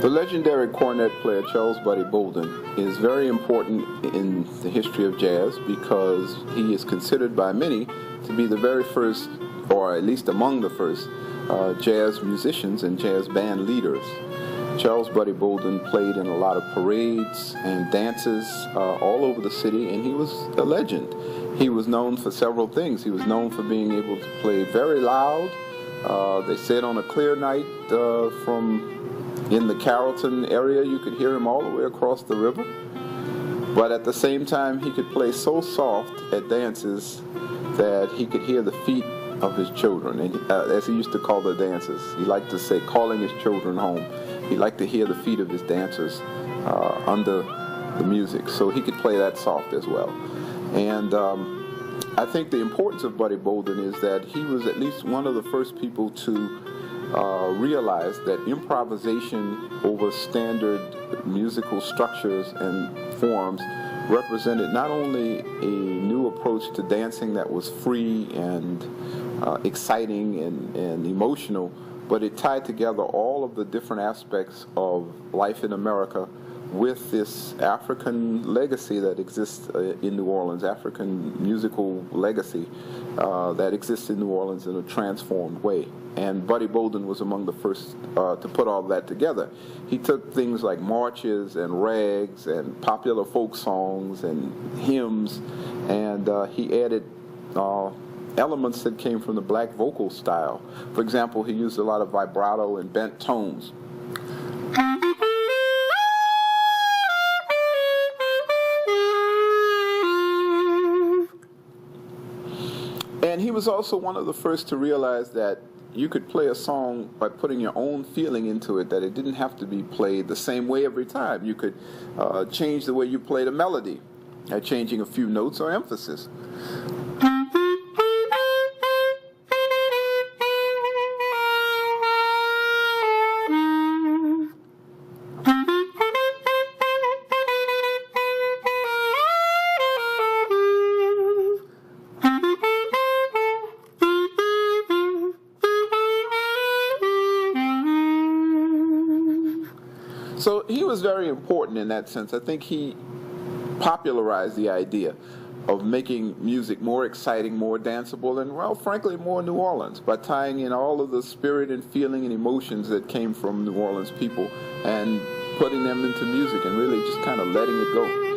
The legendary cornet player Charles Buddy Bolden is very important in the history of jazz because he is considered by many to be the very first, or at least among the first, jazz musicians and jazz band leaders. Charles Buddy Bolden played in a lot of parades and dances all over the city, and he was a legend. He was known for several things. He was known for being able to play very loud. They said on a clear night from in the Carrollton area, you could hear him all the way across the river. But at the same time, he could play so soft at dances that he could hear the feet of his children, and as he used to call the dancers. He liked to say, calling his children home. He liked to hear the feet of his dancers under the music, so he could play that soft as well. And I think the importance of Buddy Bolden is that he was at least one of the first people to realize that improvisation over standard musical structures and forms represented not only a new approach to dancing that was free and exciting and emotional, but it tied together all of the different aspects of life in America with this African legacy that exists in New Orleans, African musical legacy that exists in New Orleans in a transformed way. And Buddy Bolden was among the first to put all that together. He took things like marches and rags and popular folk songs and hymns, and he added elements that came from the black vocal style. For example, he used a lot of vibrato and bent tones. And he was also one of the first to realize that you could play a song by putting your own feeling into it, that it didn't have to be played the same way every time. You could change the way you played a melody by changing a few notes or emphasis. So he was very important in that sense. I think he popularized the idea of making music more exciting, more danceable, and, well, frankly, more New Orleans by tying in all of the spirit and feeling and emotions that came from New Orleans people and putting them into music and really just kind of letting it go.